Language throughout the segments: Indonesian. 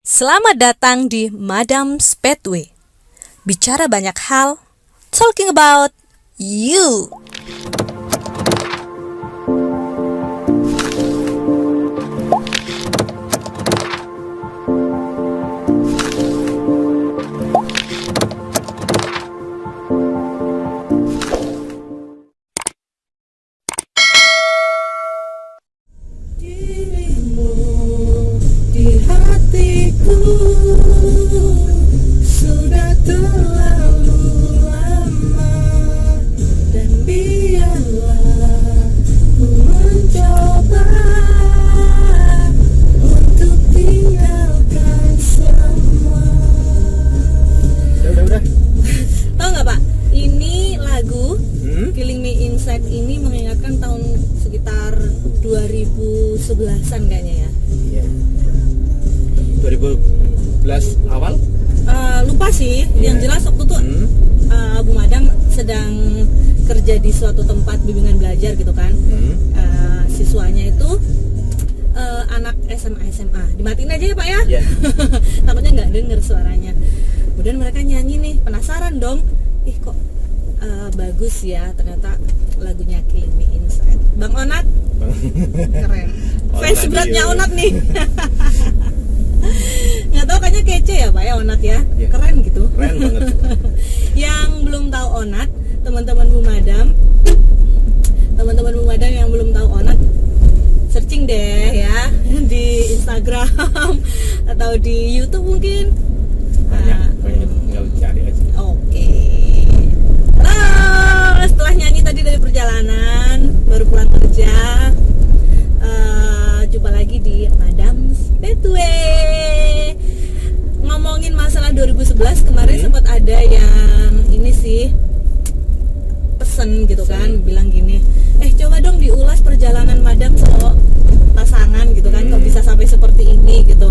Selamat datang di Madam's Pathway. Bicara banyak hal, talking about you. Dirimu di hatiku sudah terlalu lama, dan biarlah ku mencoba untuk tinggalkan semua. Udah. Tahu nggak Pak? Ini lagu Killing Me Inside ini mengingatkan tahun sekitar 2011-an kayaknya ya. Iya. 2011 awal? Lupa sih. Iya. Yang jelas waktu itu Bu Madam sedang kerja di suatu tempat bimbingan belajar gitu kan. Siswanya itu anak SMA. Dimatiin aja ya Pak ya. Iya. Takutnya nggak denger suaranya. Kemudian mereka nyanyi nih, penasaran dong. Kok bagus ya, ternyata lagunya Killing Me Inside. Bang Onat, keren. Fans Onat, beratnya iya. Onat nih. Nggak tahu kayaknya kece ya Pak ya Onat ya. Iya. Keren gitu. Keren banget. Yang belum tahu Onat, teman-teman Bu Madam yang belum tahu Onat, searching deh ya di Instagram atau di YouTube mungkin. Banyak tinggal cari aja. Oke. Nah, setelah nyanyi tadi dari perjalanan, baru pulang kerja, jumpa lagi di Madam's Pathway. Ngomongin masalah 2011 kemarin sempat ada yang ini sih pesen gitu kan, bilang gini, coba dong diulas perjalanan Madam sama pasangan gitu kan, kok bisa sampai seperti ini gitu.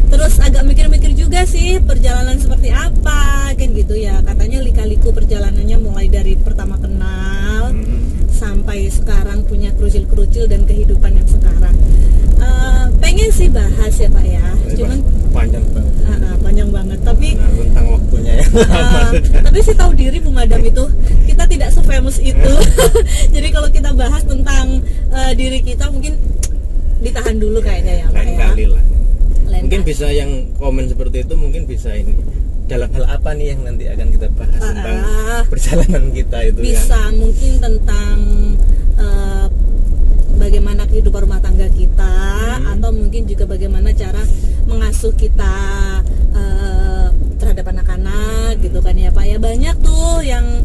Terus agak mikir-mikir juga sih perjalanan seperti apa kan gitu ya. Katanya lika-liku perjalanannya mulai dari pertama kenal sampai sekarang punya kerucil-kerucil dan kehidupan yang sekarang. Pengen sih bahas ya Pak ya. Cuman panjang banget. Panjang banget. Tapi Tentang waktunya ya. tapi sih tahu diri Bu Madam itu kita tidak se-famous itu. Jadi kalau kita bahas tentang diri kita mungkin ditahan dulu kayaknya ya Pak Lain ya. kali lah. Lain Mungkin kali. bisa yang komen seperti itu, mungkin bisa ini. Dalam hal apa nih yang nanti akan kita bahas tentang perjalanan kita itu Bisa kan? mungkin tentang bagaimana kehidupan rumah tangga kita, atau mungkin juga bagaimana cara mengasuh kita terhadap anak-anak gitu kan ya Pak ya. Banyak tuh yang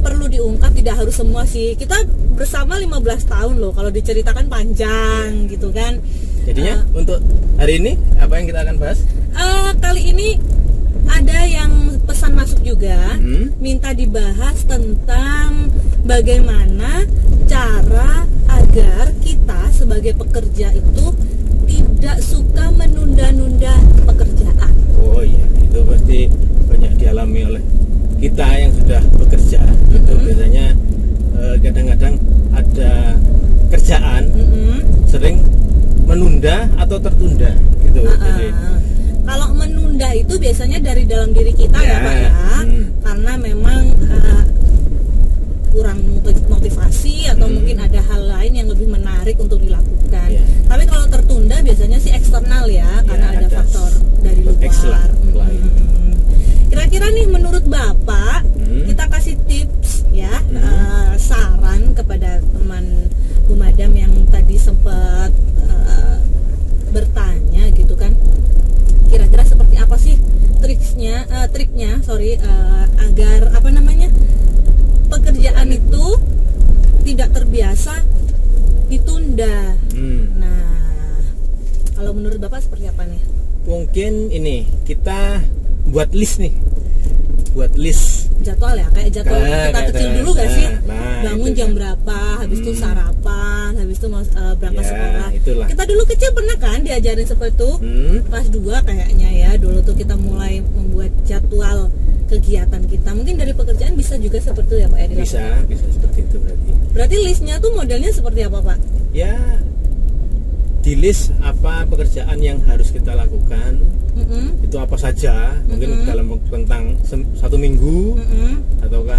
perlu diungkap, tidak harus semua sih. Kita bersama 15 tahun loh, kalau diceritakan panjang gitu kan. Jadinya untuk hari ini apa yang kita akan bahas? Kali ini ada yang pesan masuk juga, minta dibahas tentang bagaimana cara agar kita sebagai pekerja itu tidak suka menunda-nunda pekerjaan. Oh iya, itu pasti banyak dialami oleh kita yang sudah bekerja. Itu biasanya kadang-kadang ada kerjaan sering menunda atau tertunda gitu. Jadi Kalau menunda itu biasanya dari dalam diri kita ya Pak ya, karena memang kurang motivasi atau mungkin ada hal lain yang lebih menarik untuk dilakukan. Tapi kalau tertunda biasanya sih eksternal ya, karena ada faktor dari luar. Kira-kira nih menurut Bapak, kita kasih tips ya, saran kepada teman Bu Madam yang tadi sempat bertanya gitu kan. Kira-kira seperti apa sih triknya agar pekerjaan itu tidak terbiasa ditunda. Nah, kalau menurut Bapak seperti apa nih? mungkin ini kita buat list Jadwal ya, kayak jadwal kita kecil dulu gak sih? Bangun itu jam kan. berapa, habis itu sarapan, habis itu mau berangkat Ya, sekolah. itulah. Kita dulu kecil pernah kan diajarin seperti itu? Kelas 2 kayaknya ya, dulu tuh kita mulai membuat jadwal kegiatan kita. Mungkin dari pekerjaan bisa juga seperti itu ya Pak ya dilakukan? bisa seperti itu berarti. Berarti listnya tuh modelnya seperti apa Pak? Ya di list apa pekerjaan yang harus kita lakukan. Itu apa saja, mungkin dalam tentang 1 minggu ataukah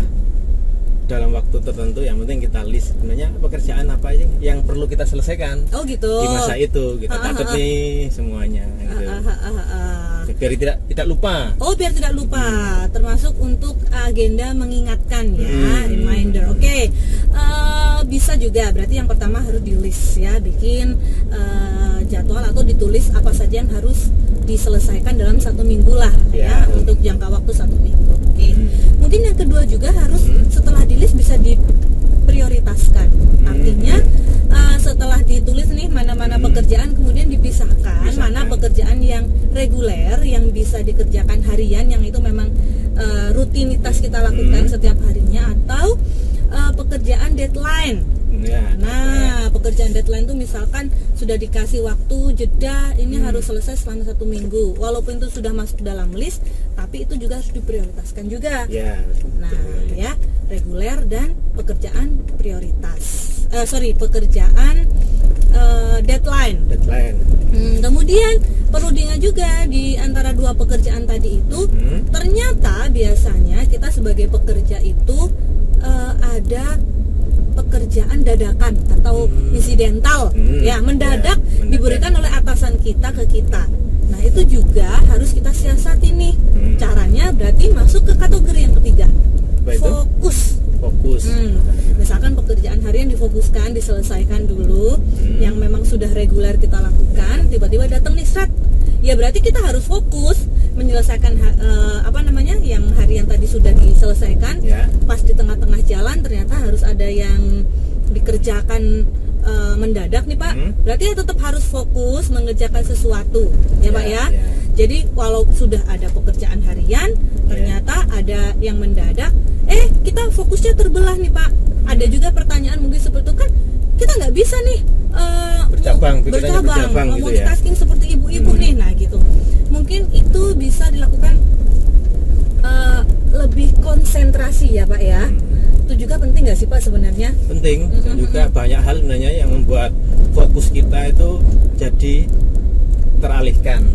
dalam waktu tertentu. Yang penting kita list sebenarnya pekerjaan apa aja yang perlu kita selesaikan Oh gitu. di masa itu. Kita catat nih semuanya gitu. Biar tidak lupa. Oh, biar tidak lupa, termasuk untuk agenda mengingatkan ya, reminder. Oke. Bisa juga, berarti yang pertama harus di list ya, bikin jadwal atau ditulis apa saja yang harus diselesaikan dalam 1 minggu lah ya, untuk jangka waktu 1 minggu. Oke. Mungkin yang kedua juga harus setelah di list bisa diprioritaskan. Artinya setelah ditulis nih mana-mana pekerjaan, kemudian dipisahkan mana pekerjaan yang reguler yang bisa dikerjakan harian, yang itu memang rutinitas kita lakukan setiap harinya, atau pekerjaan deadline. Nah, pekerjaan deadline itu misalkan sudah dikasih waktu jeda, ini harus selesai selama 1 minggu. Walaupun itu sudah masuk dalam list, tapi itu juga harus diprioritaskan juga. Nah, ya, reguler dan pekerjaan prioritas. Pekerjaan deadline. Kemudian perlu diingat juga di antara 2 pekerjaan tadi itu, ternyata biasanya kita sebagai pekerja itu ada pekerjaan dadakan atau insidental, ya, mendadak diberikan oleh atasan kita ke kita. Nah, itu juga harus kita siasati nih. Caranya berarti masuk ke kategori yang ketiga, fokus. Misalkan pekerjaan harian difokuskan, diselesaikan dulu, yang memang sudah reguler kita lakukan, tiba-tiba datang nih seret, ya berarti kita harus fokus menyelesaikan yang harian tadi sudah diselesaikan. Pas di tengah-tengah jalan ternyata harus ada yang dikerjakan mendadak nih Pak, berarti ya tetap harus fokus mengerjakan sesuatu ya Pak ya. Jadi walau sudah ada pekerjaan harian, ternyata ada yang mendadak, kita fokusnya terbelah nih Pak. Ada juga pertanyaan mungkin seperti itu kan, kita nggak bisa nih bercabang multitasking gitu ya, seperti ibu-ibu nih. Nah gitu, mungkin itu bisa dilakukan lebih konsentrasi ya Pak ya. Itu juga penting nggak sih Pak sebenarnya? Penting, dan juga banyak hal sebenarnya yang membuat fokus kita itu jadi teralihkan.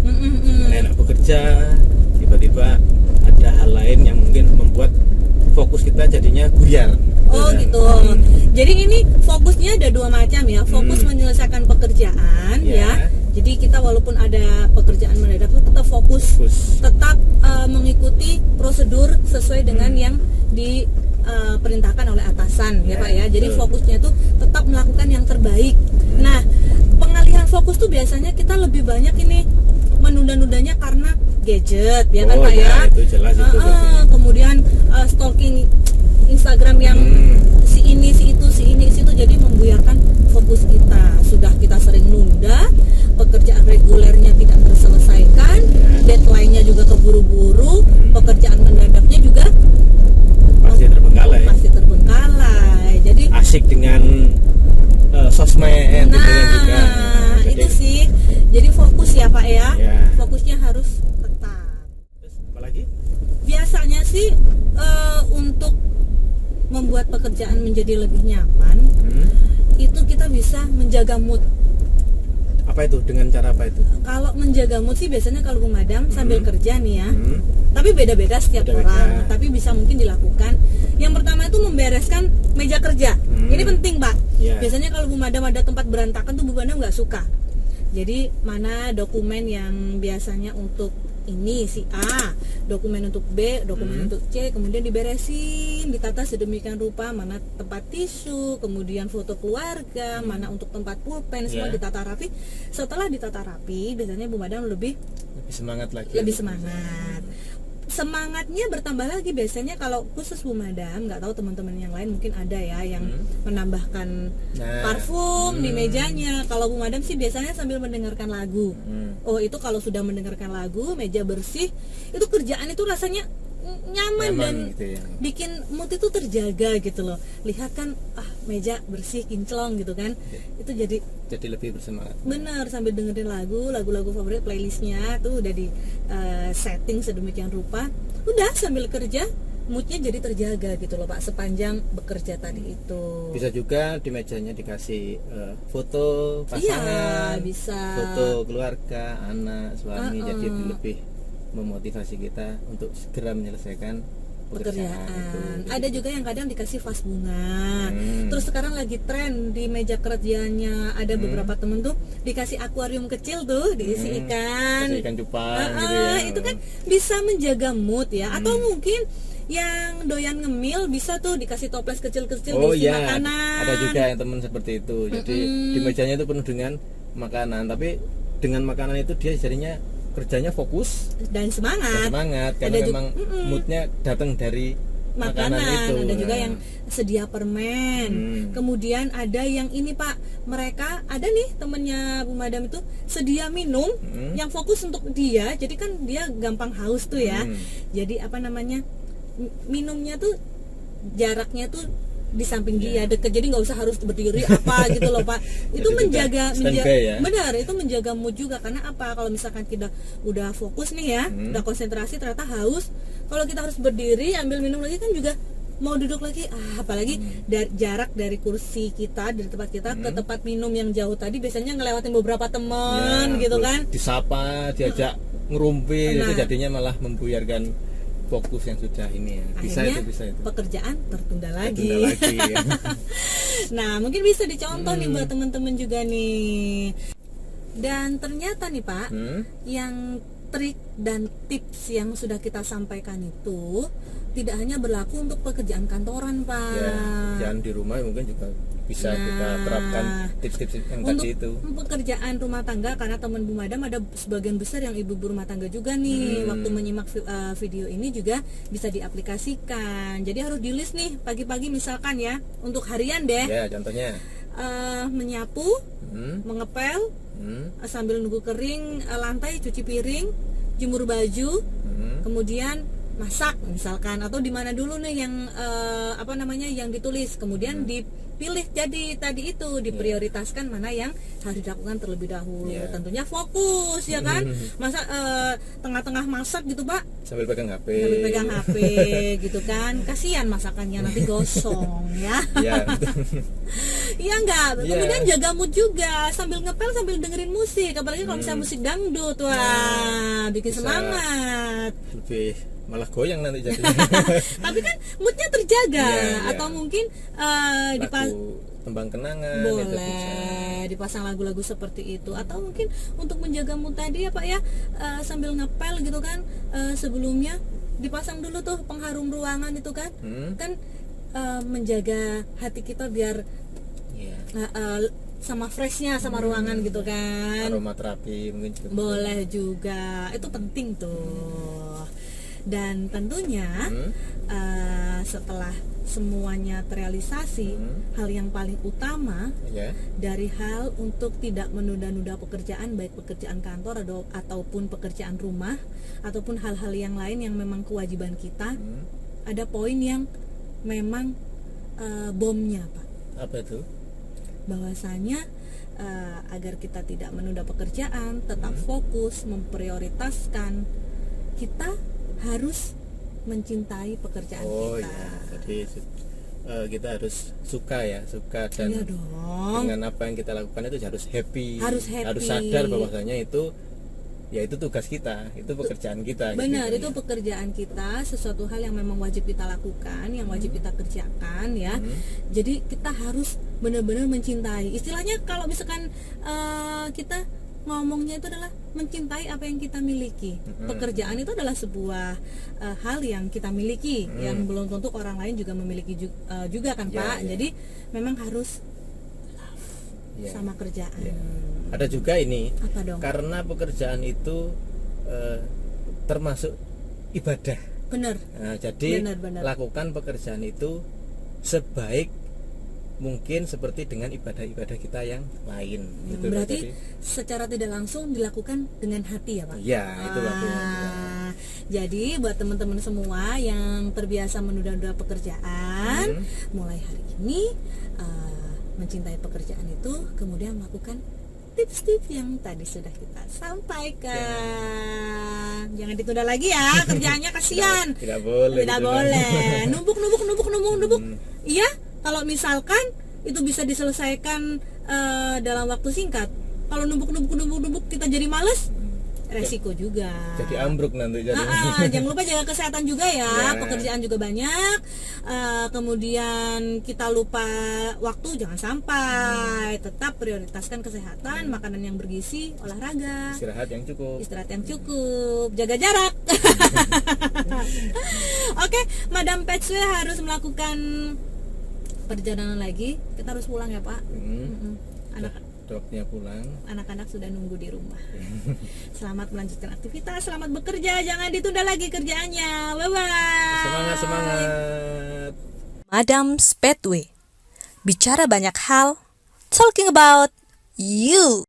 Enak bekerja, tiba-tiba ada hal lain yang mungkin membuat fokus kita jadinya buyar. Oh gitu. Jadi ini fokusnya ada 2 macam ya. Fokus menyelesaikan pekerjaan ya. Jadi kita walaupun ada pekerjaan mendadak itu tetap fokus. Tetap mengikuti prosedur sesuai dengan yang diperintahkan oleh atasan ya Pak ya. Jadi fokusnya itu tetap melakukan yang terbaik. Nah, pengalihan fokus tuh biasanya kita lebih banyak ini menunda-nundanya karena gadget ya kan Pak ya. Itu jelas itu. Kemudian stalking Instagram yang si ini, si itu, si ini, si itu, jadi membuyarkan fokus kita. Sudah kita sering nunda, pekerjaan regulernya tidak terselesaikan, deadline-nya juga keburu-buru, pekerjaan mendadaknya juga pasti terbengkalai. Jadi asik dengan sosmed. Nah, itu sih. Jadi fokus ya Pak ya. Fokusnya harus tetap. Terus apalagi? Biasanya sih untuk membuat pekerjaan menjadi lebih nyaman, itu kita bisa menjaga mood. Apa itu? Dengan cara apa itu? Kalau menjaga mood sih biasanya kalau Bu Madam sambil kerja nih ya. Tapi beda-beda setiap orang. Tapi bisa mungkin dilakukan. Yang pertama itu membereskan meja kerja. Ini penting Pak. Biasanya kalau Bu Madam ada tempat berantakan tuh Bu Madam nggak suka. Jadi mana dokumen yang biasanya untuk ini si A, dokumen untuk B, dokumen untuk C, kemudian diberesin, ditata sedemikian rupa, mana tempat tisu, kemudian foto keluarga, mana untuk tempat pulpen, semua ditata rapi. Setelah ditata rapi, biasanya Bu Madam lebih semangat lagi. Lebih semangat. Semangatnya bertambah lagi biasanya kalau khusus Bu Madam, nggak tahu teman-teman yang lain mungkin ada ya yang menambahkan parfum di mejanya. Kalau Bu Madam sih biasanya sambil mendengarkan lagu. Oh itu kalau sudah mendengarkan lagu, meja bersih, itu kerjaan itu rasanya nyaman dan gitu ya, bikin mood itu terjaga gitu loh. Lihat kan meja bersih kinclong gitu kan, itu jadi lebih bersemangat. Bener, sambil dengerin lagu-lagu favorit, playlistnya tuh udah di setting sedemikian rupa, udah sambil kerja moodnya jadi terjaga gitu loh Pak sepanjang bekerja tadi itu. Bisa juga di mejanya dikasih foto pasangan, bisa. foto keluarga, anak, suami, jadi lebih memotivasi kita untuk segera menyelesaikan pekerjaan itu. Ada juga yang kadang dikasih vas bunga. Terus sekarang lagi tren di meja kerjanya ada beberapa temen tuh dikasih akuarium kecil tuh diisi ikan. Kasih ikan cupang gitu ya. Itu kan bisa menjaga mood ya. Atau mungkin yang doyan ngemil bisa tuh dikasih toples kecil-kecil diisi makanan. Ada juga yang temen seperti itu. Jadi di mejanya itu penuh dengan makanan, tapi dengan makanan itu dia jadinya kerjanya fokus dan semangat karena memang moodnya datang dari makanan itu. Ada juga yang sedia permen. Kemudian ada yang ini Pak, mereka ada nih temennya Bu Madam itu sedia minum yang fokus untuk dia. Jadi kan dia gampang haus tuh ya. Jadi apa namanya, minumnya tuh jaraknya tuh di samping dia deket, jadi nggak usah harus berdiri apa gitu loh Pak. Itu menjaga ya? Benar, itu menjaga mood juga. Karena apa, kalau misalkan kita udah fokus nih ya, udah konsentrasi ternyata haus, kalau kita harus berdiri ambil minum lagi kan juga mau duduk lagi, apalagi jarak dari kursi kita, dari tempat kita ke tempat minum yang jauh tadi biasanya ngelewatin beberapa teman gitu kan, disapa, diajak ngerumpi, itu jadinya malah membuyarkan fokus yang sudah ini ya. Bisa itu. Pekerjaan tertunda lagi. Ya. Nah, mungkin bisa dicontoh nih buat teman-teman juga nih. Dan ternyata nih Pak, yang trik dan tips yang sudah kita sampaikan itu tidak hanya berlaku untuk pekerjaan kantoran Pak. Ya, jangan di rumah mungkin juga bisa kita terapkan tips-tips yang tadi itu. Untuk pekerjaan rumah tangga, karena teman Bu Madam ada sebagian besar yang ibu rumah tangga juga nih. Waktu menyimak video ini juga bisa diaplikasikan. Jadi harus di list nih pagi-pagi misalkan ya, untuk harian deh. Ya, contohnya menyapu, mengepel, sambil nunggu kering lantai, cuci piring, jemur baju, kemudian masak misalkan, atau di mana dulu nih yang yang ditulis, kemudian dipilih jadi tadi itu diprioritaskan mana yang harus dilakukan terlebih dahulu. Tentunya fokus ya kan, masa tengah-tengah masak gitu Pak sambil pegang HP gitu kan, kasihan masakannya nanti gosong ya. Iya enggak, kemudian jaga mood juga sambil ngepel sambil dengerin musik, apalagi kalau misalnya musik dangdut, wah bikin semangat, lebih malah goyang nanti jadinya. Tapi kan moodnya terjaga. Atau mungkin tembang kenangan boleh dipasang lagu-lagu seperti itu. Atau mungkin untuk menjaga mood tadi ya Pak ya, sambil ngepel gitu kan, sebelumnya dipasang dulu tuh pengharum ruangan itu kan, kan menjaga hati kita biar sama freshnya sama ruangan gitu kan. Aromaterapi mungkin juga boleh juga, itu penting tuh. Dan tentunya setelah semuanya terrealisasi, hal yang paling utama dari hal untuk tidak menunda-nunda pekerjaan, baik pekerjaan kantor ataupun pekerjaan rumah ataupun hal-hal yang lain yang memang kewajiban kita, ada poin yang memang bomnya Pak. Apa itu? Bahwasanya agar kita tidak menunda pekerjaan, tetap fokus, memprioritaskan, kita harus mencintai pekerjaan kita. Iya. Jadi kita harus suka dan dong. dengan apa yang kita lakukan itu harus happy. Harus sadar bahwasanya itu tugas kita, itu pekerjaan kita. Benar, itu pekerjaan kita, sesuatu hal yang memang wajib kita lakukan, yang wajib kita kerjakan ya. Jadi kita harus benar-benar mencintai. Istilahnya kalau misalkan kita ngomongnya itu adalah mencintai apa yang kita miliki. Pekerjaan itu adalah sebuah hal yang kita miliki, yang belum tentu orang lain juga memiliki juga kan Pak. Jadi memang harus sama kerjaan. Ada juga ini, apa dong? Karena pekerjaan itu termasuk ibadah. Benar. Nah, jadi benar. lakukan pekerjaan itu sebaik mungkin seperti dengan ibadah-ibadah kita yang lain. Gitu. Berarti secara tidak langsung dilakukan dengan hati ya Pak? Iya, itu Jadi buat teman-teman semua yang terbiasa menunda-nunda pekerjaan, mulai hari ini mencintai pekerjaan itu, kemudian melakukan tips-tips yang tadi sudah kita sampaikan. Jangan ditunda lagi ya kerjaannya, kasihan. Tidak boleh. Tidak gitu kan. boleh. Numpuk. Iya, kalau misalkan itu bisa diselesaikan dalam waktu singkat. Kalau numpuk kita jadi males, resiko juga. Jadi ambruk nanti jadi. Jangan lupa jaga kesehatan juga ya. Ya. Pekerjaan juga banyak. Kemudian kita lupa waktu, jangan sampai. Tetap prioritaskan kesehatan, makanan yang bergizi, olahraga, Istirahat yang cukup. jaga jarak. Oke, Madam Petsue harus melakukan perjalanan lagi. Kita harus pulang ya, Pak. Doknya pulang. Anak-anak sudah nunggu di rumah. Selamat melanjutkan aktivitas, selamat bekerja, jangan ditunda lagi kerjaannya. Bye bye. Semangat. Madam's Petway. Bicara banyak hal, talking about you.